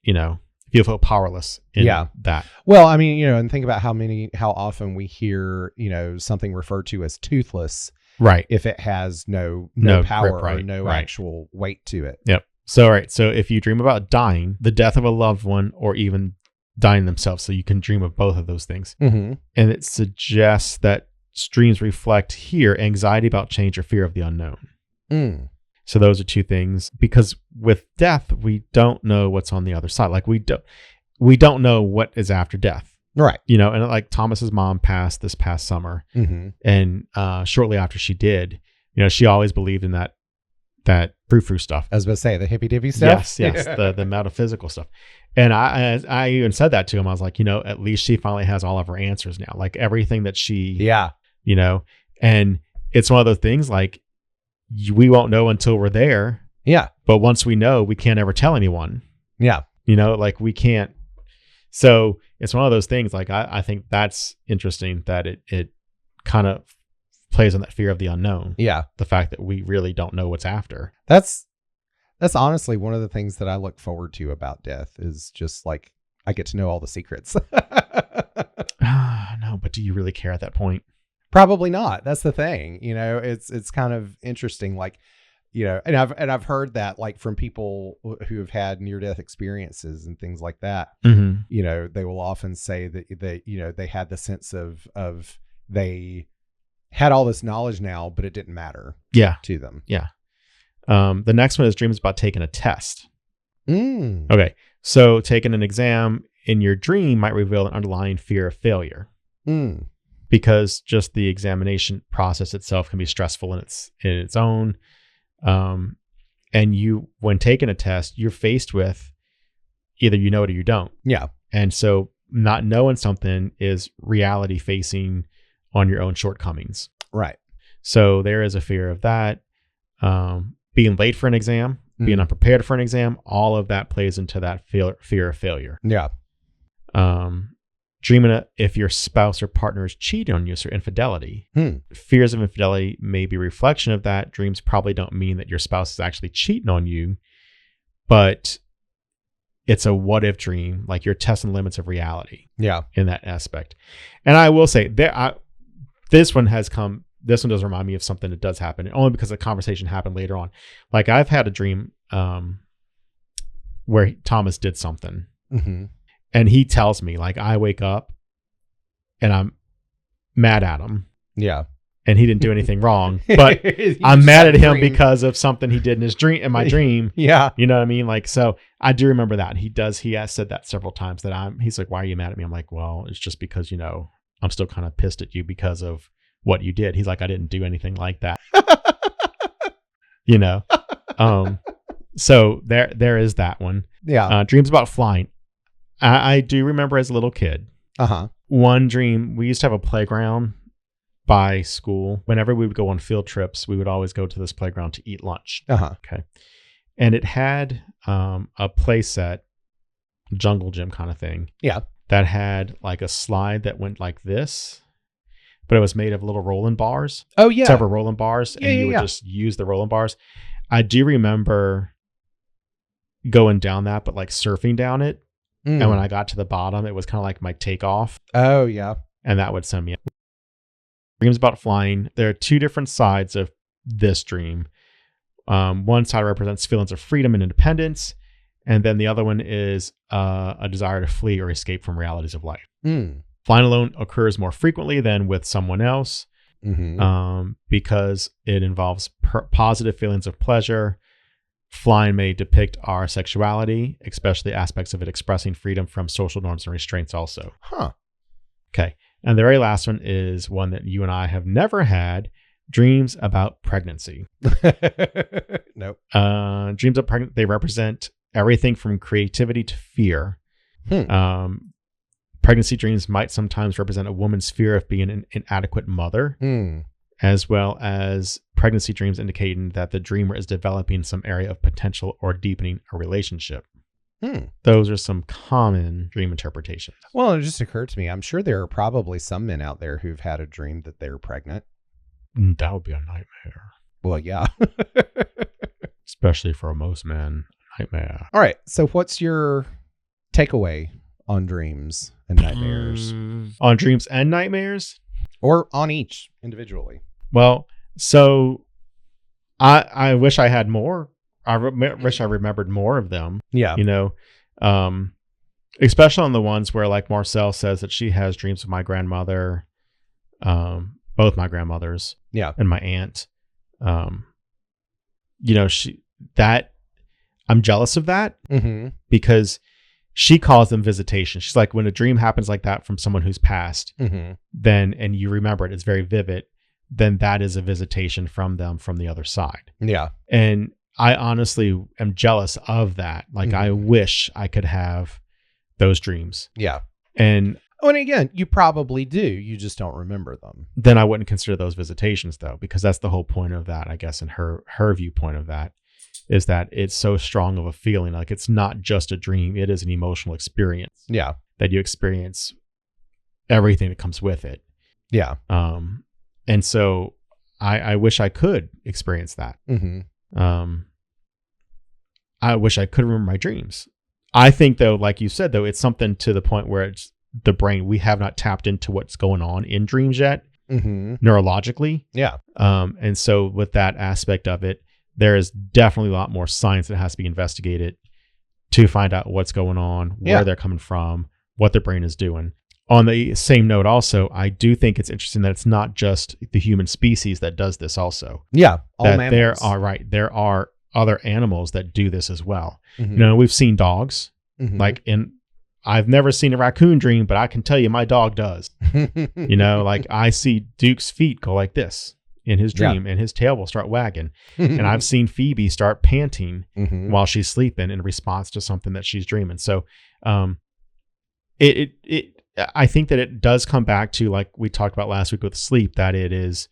Speaker 1: you feel powerless in that.
Speaker 2: Well, I mean, and think about how often we hear, something referred to as toothless.
Speaker 1: Right.
Speaker 2: If it has no power, grip, or no actual weight to it.
Speaker 1: Yep. So, all right. So if you dream about dying, the death of a loved one, or even dying themselves, so you can dream of both of those things. And it suggests that dreams reflect here anxiety about change or fear of the unknown. So those are two things, because with death, we don't know what's on the other side. Like we don't know what is after death.
Speaker 2: Right.
Speaker 1: And like Thomas's mom passed this past summer, and shortly after she did, she always believed in that frou-frou stuff.
Speaker 2: I was about to say the hippy-dippy stuff.
Speaker 1: Yes, the metaphysical stuff. And I even said that to him. I was like, at least she finally has all of her answers now. Like everything that she, and it's one of those things like we won't know until we're there.
Speaker 2: Yeah.
Speaker 1: But once we know, we can't ever tell anyone.
Speaker 2: Yeah.
Speaker 1: Like we can't. So it's one of those things, like I think that's interesting that it kind of plays on that fear of the unknown.
Speaker 2: Yeah.
Speaker 1: The fact that we really don't know what's after.
Speaker 2: That's honestly one of the things that I look forward to about death, is just like I get to know all the secrets.
Speaker 1: No, but do you really care at that point?
Speaker 2: Probably not. That's the thing. It's kind of interesting, like, and I've heard that, like, from people who have had near-death experiences and things like that. They will often say that they had the sense of they had all this knowledge now, but it didn't matter. To them.
Speaker 1: Yeah. The next one is dreams about taking a test.
Speaker 2: Mm.
Speaker 1: Okay. So taking an exam in your dream might reveal an underlying fear of failure.
Speaker 2: Mm.
Speaker 1: Because just the examination process itself can be stressful in its own. And when taking a test, you're faced with either you know it or you don't.
Speaker 2: Yeah.
Speaker 1: And so not knowing something is reality facing on your own shortcomings.
Speaker 2: Right.
Speaker 1: So there is a fear of that. Being late for an exam, being unprepared for an exam, all of that plays into that fear of failure.
Speaker 2: Yeah.
Speaker 1: Dreaming if your spouse or partner is cheating on you, so infidelity. Fears of infidelity may be a reflection of that. Dreams probably don't mean that your spouse is actually cheating on you, but it's a what if dream, like you're testing the limits of reality.
Speaker 2: Yeah.
Speaker 1: In that aspect. And I will say this one does remind me of something that does happen, only because the conversation happened later on. Like I've had a dream where Thomas did something. And he tells me, like, I wake up and I'm mad at him.
Speaker 2: Yeah.
Speaker 1: And he didn't do anything wrong, but I'm mad at him because of something he did in my dream.
Speaker 2: Yeah.
Speaker 1: You know what I mean? Like, so I do remember that. He has said that several times, that he's like, why are you mad at me? I'm like, well, it's just because, I'm still kind of pissed at you because of what you did. He's like, I didn't do anything like that. So there is that one.
Speaker 2: Yeah.
Speaker 1: Dreams about flying. I do remember as a little kid,
Speaker 2: Uh-huh.
Speaker 1: one dream, we used to have a playground by school, whenever we would go on field trips, we would always go to this playground to eat lunch. Okay. And it had a play set, jungle gym kind of thing.
Speaker 2: Yeah.
Speaker 1: That had like a slide that went like this, but it was made of little rolling bars.
Speaker 2: Oh, yeah.
Speaker 1: Several rolling bars. And you would just use the rolling bars. I do remember going down that, but like surfing down it. And when I got to the bottom, it was kind of like my takeoff.
Speaker 2: Oh, yeah.
Speaker 1: And that would send me up. Dreams about flying. There are two different sides of this dream. One side represents feelings of freedom and independence. And then the other one is a desire to flee or escape from realities of life. Flying alone occurs more frequently than with someone else because it involves positive feelings of pleasure. Flying may depict our sexuality, especially aspects of it expressing freedom from social norms and restraints also. Okay. And the very last one is one that you and I have never had. Dreams about pregnancy.
Speaker 2: Nope.
Speaker 1: Dreams of pregnancy, they represent everything from creativity to fear. Pregnancy dreams might sometimes represent a woman's fear of being an inadequate mother, as well as pregnancy dreams indicating that the dreamer is developing some area of potential or deepening a relationship. Those are some common dream interpretations.
Speaker 2: Well, it just occurred to me, I'm sure there are probably some men out there who've had a dream that they're pregnant.
Speaker 1: That would be a nightmare.
Speaker 2: Well, yeah.
Speaker 1: Especially for most men, nightmare.
Speaker 2: All right. So what's your takeaway on dreams and nightmares?
Speaker 1: On dreams and nightmares?
Speaker 2: Or on each individually?
Speaker 1: Well, so I wish I had more. I wish I remembered more of them.
Speaker 2: Yeah.
Speaker 1: You know, especially on the ones where like Marcel says that she has dreams of my grandmother, both my grandmothers, and my aunt. You know, I'm jealous of that because she calls them visitation. She's like, when a dream happens like that from someone who's passed, then, and you remember it, it's very vivid, then that is a visitation from them from the other side.
Speaker 2: Yeah.
Speaker 1: And I honestly am jealous of that. Like, I wish I could have those dreams.
Speaker 2: Yeah.
Speaker 1: And
Speaker 2: again, you probably do. You just don't remember them.
Speaker 1: Then I wouldn't consider those visitations, though, because that's the whole point of that, I guess, in her viewpoint of that, is that it's so strong of a feeling. Like, it's not just a dream. It is an emotional experience.
Speaker 2: Yeah. That
Speaker 1: you experience everything that comes with it.
Speaker 2: Yeah.
Speaker 1: And so I wish I could experience that. I wish I could remember my dreams. I think, though, like you said, though, it's something to the point where it's the brain. We have not tapped into what's going on in dreams yet, neurologically.
Speaker 2: Yeah.
Speaker 1: And so with that aspect of it, there is definitely a lot more science that has to be investigated to find out what's going on, where they're coming from, what their brain is doing. On the same note, also, I do think it's interesting that it's not just the human species that does this also.
Speaker 2: Yeah. All mammals.
Speaker 1: There are other animals that do this as well. You know, we've seen dogs, I've never seen a raccoon dream, but I can tell you my dog does. You know, like I see Duke's feet go like this in his dream and his tail will start wagging. And I've seen Phoebe start panting while she's sleeping in response to something that she's dreaming. So I think that it does come back to, like we talked about last week with sleep, that it is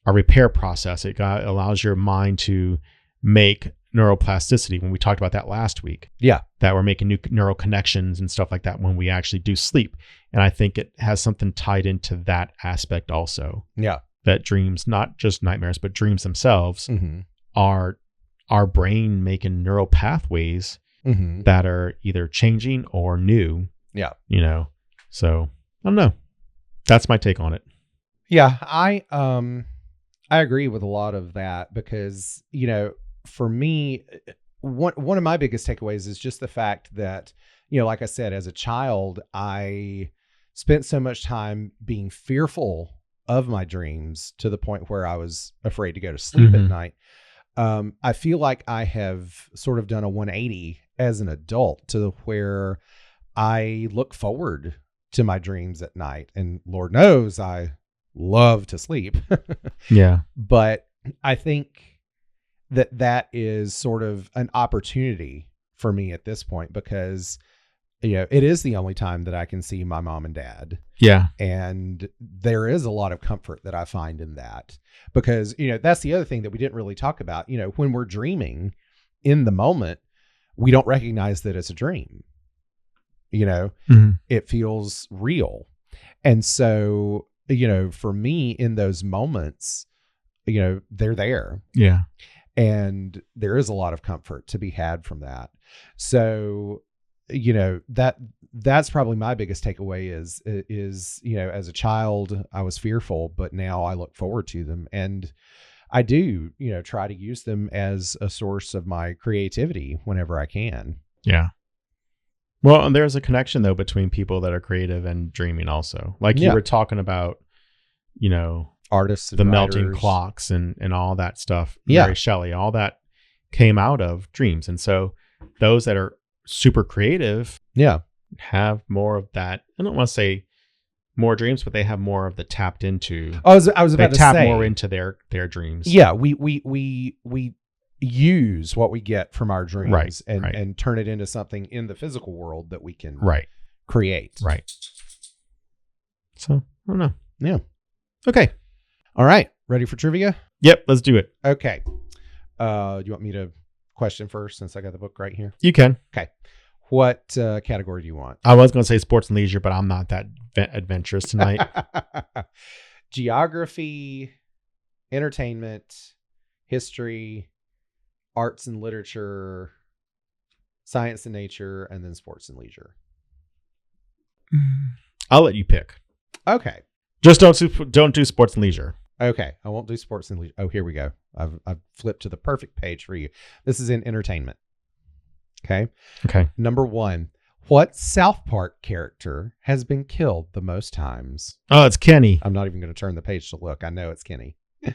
Speaker 1: a repair process. It allows your mind to make neuroplasticity, when we talked about that last week.
Speaker 2: Yeah.
Speaker 1: That we're making new neural connections and stuff like that when we actually do sleep. And I think it has something tied into that aspect also.
Speaker 2: Yeah.
Speaker 1: That dreams, not just nightmares, but dreams themselves are our brain making neural pathways that are either changing or new.
Speaker 2: Yeah.
Speaker 1: You know, so I don't know. That's my take on it.
Speaker 2: Yeah. I agree with a lot of that because, you know, for me, one of my biggest takeaways is just the fact that, you know, like I said, as a child, I spent so much time being fearful of my dreams to the point where I was afraid to go to sleep at night. I feel like I have sort of done a 180 as an adult to where I look forward to my dreams at night, and Lord knows I love to sleep.
Speaker 1: Yeah.
Speaker 2: But I think that is sort of an opportunity for me at this point, because it is the only time that I can see my mom and dad.
Speaker 1: Yeah.
Speaker 2: And there is a lot of comfort that I find in that, because, that's the other thing that we didn't really talk about. When we're dreaming in the moment, we don't recognize that it's a dream. It feels real. And so, for me in those moments, they're there.
Speaker 1: Yeah.
Speaker 2: And there is a lot of comfort to be had from that. So, that's probably my biggest takeaway is, as a child, I was fearful, but now I look forward to them. And I do, try to use them as a source of my creativity whenever I can.
Speaker 1: Yeah. Well, and there's a connection though between people that are creative and dreaming also. Like you were talking about,
Speaker 2: artists, and
Speaker 1: the
Speaker 2: writers.
Speaker 1: melting clocks and all that stuff.
Speaker 2: Yeah.
Speaker 1: Mary Shelley, all that came out of dreams. And so those that are super creative have more of that. I don't want to say more dreams, but they have more of the tapped into.
Speaker 2: I was about to say,
Speaker 1: they tap more into their dreams.
Speaker 2: Yeah, we use what we get from our dreams and turn it into something in the physical world that we can create.
Speaker 1: Right. So I don't know.
Speaker 2: Yeah.
Speaker 1: Okay.
Speaker 2: All right. Ready for trivia?
Speaker 1: Yep. Let's do it.
Speaker 2: Okay. Do you want me to question first, since I got the book right here?
Speaker 1: You can.
Speaker 2: Okay. What category do you want?
Speaker 1: I was going to say sports and leisure, but I'm not that adventurous tonight.
Speaker 2: Geography, entertainment, history, arts and literature, science and nature, and then sports and leisure.
Speaker 1: I'll let you pick.
Speaker 2: Okay.
Speaker 1: Just don't do sports and leisure.
Speaker 2: Okay. I won't do sports and leisure. Oh, here we go. I've flipped to the perfect page for you. This is in entertainment. Okay.
Speaker 1: Okay.
Speaker 2: Number 1. What South Park character has been killed the most times?
Speaker 1: Oh, it's Kenny.
Speaker 2: I'm not even going to turn the page to look. I know it's Kenny. All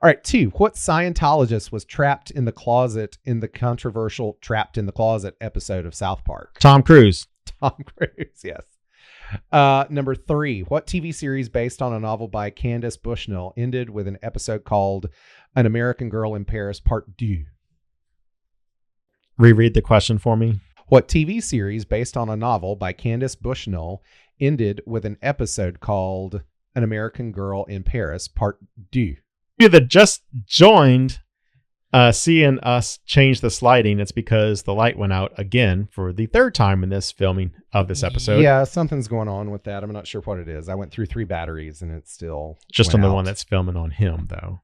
Speaker 2: right. 2. What Scientologist was trapped in the closet in the controversial Trapped in the Closet episode of South Park?
Speaker 1: Tom Cruise.
Speaker 2: Tom Cruise, yes. Number 3. What TV series based on a novel by Candace Bushnell ended with an episode called An American Girl in Paris Part 2?
Speaker 1: Reread the question for me.
Speaker 2: What TV series based on a novel by Candace Bushnell ended with an episode called An American Girl in Paris Part 2?
Speaker 1: You that just joined seeing us change the sliding, it's because the light went out again for the 3rd time in this filming of this episode.
Speaker 2: Yeah, something's going on with that. I'm not sure what it is. I went through 3 batteries and it's still
Speaker 1: just on the
Speaker 2: out.
Speaker 1: one that's filming on him, though.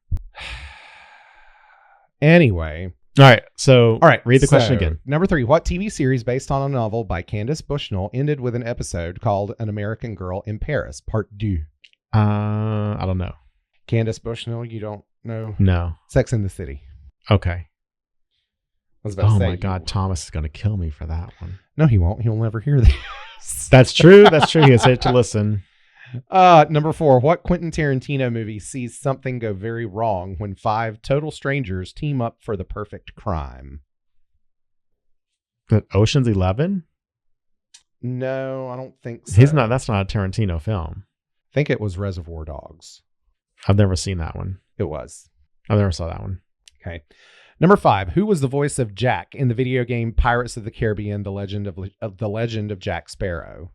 Speaker 2: Anyway.
Speaker 1: All right. So, read the question again.
Speaker 2: Number 3. What TV series based on a novel by Candace Bushnell ended with an episode called An American Girl in Paris Part 2?
Speaker 1: I don't know.
Speaker 2: Candace Bushnell, you don't know?
Speaker 1: No.
Speaker 2: Sex and the City.
Speaker 1: Okay.
Speaker 2: I was about to say,
Speaker 1: my God, Thomas is going to kill me for that one.
Speaker 2: No, he won't. He'll never hear this.
Speaker 1: That's true. That's true. He has to listen.
Speaker 2: Number 4. What Quentin Tarantino movie sees something go very wrong when 5 total strangers team up for the perfect crime?
Speaker 1: Ocean's 11?
Speaker 2: No, I don't think so.
Speaker 1: That's not a Tarantino film.
Speaker 2: I think it was Reservoir Dogs.
Speaker 1: I've never seen that one.
Speaker 2: It was.
Speaker 1: I never saw that one.
Speaker 2: Okay. Number 5. Who was the voice of Jack in the video game Pirates of the Caribbean: The Legend of Jack Sparrow?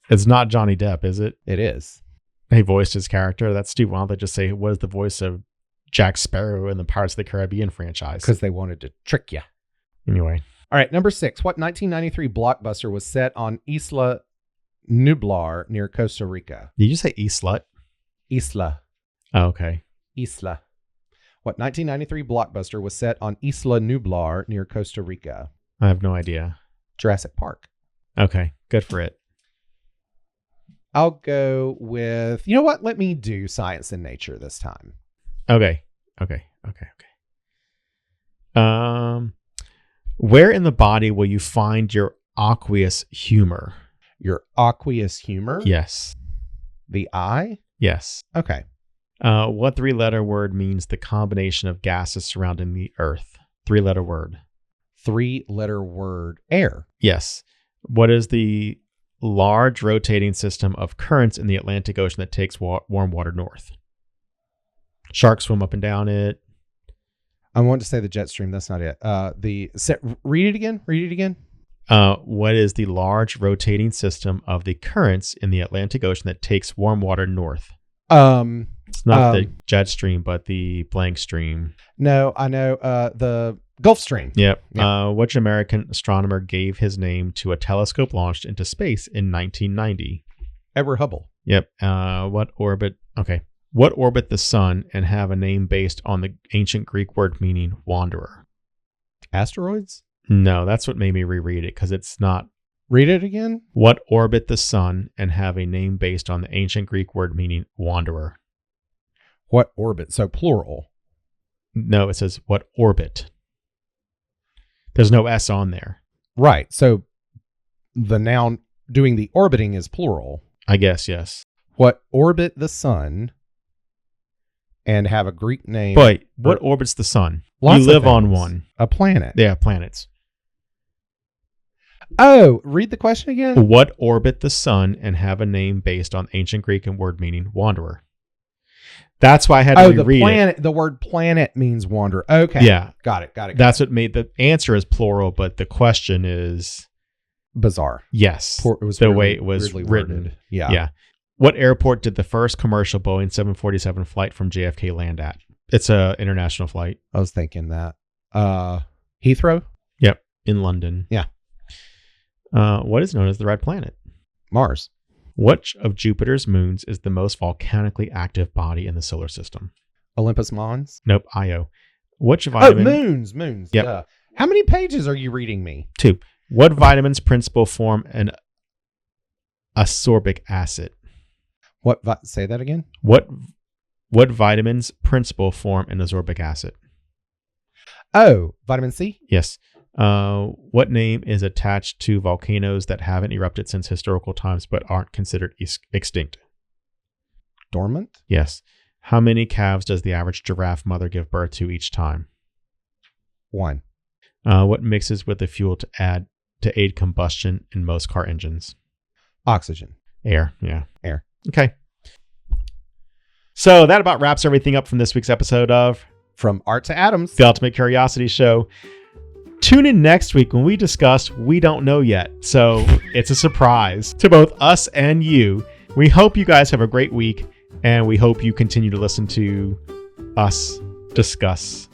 Speaker 1: It's not Johnny Depp, is it?
Speaker 2: It is.
Speaker 1: He voiced his character. That's stupid. Why don't they just say what is the voice of Jack Sparrow in the Pirates of the Caribbean franchise?
Speaker 2: Because they wanted to trick you.
Speaker 1: Anyway.
Speaker 2: All right. Number 6. What 1993 blockbuster was set on Isla Nublar near Costa Rica?
Speaker 1: Did you say Isla?
Speaker 2: Isla.
Speaker 1: Oh, okay.
Speaker 2: Isla. What 1993 blockbuster was set on Isla Nublar near Costa Rica?
Speaker 1: I have no idea.
Speaker 2: Jurassic Park.
Speaker 1: Okay. Good for it.
Speaker 2: I'll go with, you know what? Let me do science and nature this time.
Speaker 1: Okay. Where in the body will you find your aqueous humor?
Speaker 2: Your aqueous humor?
Speaker 1: Yes.
Speaker 2: The eye?
Speaker 1: Yes.
Speaker 2: Okay.
Speaker 1: What 3-letter word means the combination of gases surrounding the Earth? 3-letter word.
Speaker 2: 3-letter word. Air.
Speaker 1: Yes. What is the large rotating system of currents in the Atlantic Ocean that takes warm water north? Sharks swim up and down it.
Speaker 2: I want to say the jet stream. That's not it. Read it again.
Speaker 1: What is the large rotating system of the currents in the Atlantic Ocean that takes warm water north? It's not the jet stream, but the blank stream.
Speaker 2: No, I know. The Gulf Stream.
Speaker 1: Yep. Which American astronomer gave his name to a telescope launched into space in 1990?
Speaker 2: Edward Hubble.
Speaker 1: Yep. What orbit the sun and have a name based on the ancient Greek word meaning wanderer?
Speaker 2: Asteroids?
Speaker 1: No, that's what made me reread it because it's not.
Speaker 2: Read it again.
Speaker 1: What orbit the sun and have a name based on the ancient Greek word meaning wanderer?
Speaker 2: What orbit? So plural.
Speaker 1: No, it says what orbit. There's no S on there.
Speaker 2: Right. So the noun doing the orbiting is plural.
Speaker 1: I guess, yes.
Speaker 2: What orbit the sun and have a Greek name.
Speaker 1: But what orbits the sun?
Speaker 2: Lots
Speaker 1: you live
Speaker 2: of
Speaker 1: on
Speaker 2: things.
Speaker 1: one.
Speaker 2: A planet.
Speaker 1: Yeah, planets.
Speaker 2: Oh, read the question again.
Speaker 1: What orbit the sun and have a name based on ancient Greek and word meaning wanderer? That's why I had to reread it.
Speaker 2: The word planet means wanderer. Okay.
Speaker 1: Yeah.
Speaker 2: Got it.
Speaker 1: That's what made the answer is plural, but the question is
Speaker 2: bizarre.
Speaker 1: Yes.
Speaker 2: It was
Speaker 1: the way it was written.
Speaker 2: Worded. Yeah.
Speaker 1: What airport did the first commercial Boeing 747 flight from JFK land at? It's a international flight.
Speaker 2: I was thinking that. Heathrow?
Speaker 1: Yep. In London.
Speaker 2: Yeah.
Speaker 1: What is known as the red planet?
Speaker 2: Mars.
Speaker 1: Which of Jupiter's moons is the most volcanically active body in the solar system?
Speaker 2: Olympus Mons?
Speaker 1: Nope, Io. Which vitamin?
Speaker 2: Moons.
Speaker 1: Yep.
Speaker 2: How many pages are you reading me?
Speaker 1: 2. What vitamin's principle form an ascorbic acid?
Speaker 2: Say that again?
Speaker 1: What vitamins principle form an ascorbic acid?
Speaker 2: Oh, vitamin C?
Speaker 1: Yes. What name is attached to volcanoes that haven't erupted since historical times but aren't considered extinct?
Speaker 2: Dormant?
Speaker 1: Yes. How many calves does the average giraffe mother give birth to each time?
Speaker 2: 1.
Speaker 1: What mixes with the fuel to aid combustion in most car engines?
Speaker 2: Oxygen.
Speaker 1: Air. Yeah.
Speaker 2: Air.
Speaker 1: Okay. So that about wraps everything up from this week's episode of
Speaker 2: From Art to Atoms,
Speaker 1: the Ultimate Curiosity Show. Tune in next week when we discuss We Don't Know Yet. So it's a surprise to both us and you. We hope you guys have a great week, and we hope you continue to listen to us discuss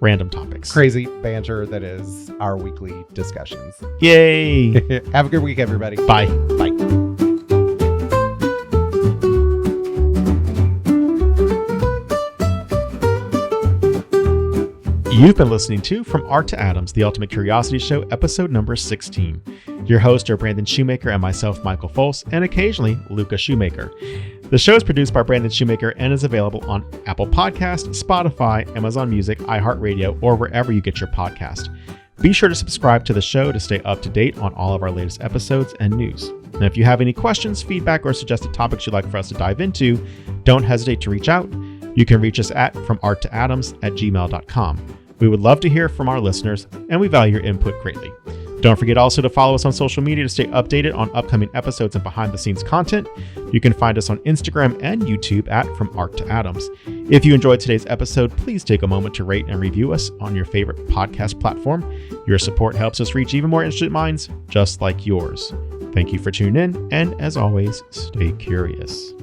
Speaker 1: random topics.
Speaker 2: Crazy banter that is our weekly discussions.
Speaker 1: Yay!
Speaker 2: Have a good week, everybody.
Speaker 1: Bye.
Speaker 2: Bye.
Speaker 1: You've been listening to From Art to Atoms, the Ultimate Curiosity Show, episode number 16. Your hosts are Brandon Shoemaker and myself, Michael Folse, and occasionally Luca Shoemaker. The show is produced by Brandon Shoemaker and is available on Apple Podcasts, Spotify, Amazon Music, iHeartRadio, or wherever you get your podcast. Be sure to subscribe to the show to stay up to date on all of our latest episodes and news. And if you have any questions, feedback, or suggested topics you'd like for us to dive into, don't hesitate to reach out. You can reach us at FromArtToAtoms@gmail.com. We would love to hear from our listeners, and we value your input greatly. Don't forget also to follow us on social media to stay updated on upcoming episodes and behind-the-scenes content. You can find us on Instagram and YouTube at From Art to Atoms. If you enjoyed today's episode, please take a moment to rate and review us on your favorite podcast platform. Your support helps us reach even more interested minds just like yours. Thank you for tuning in, and as always, stay curious.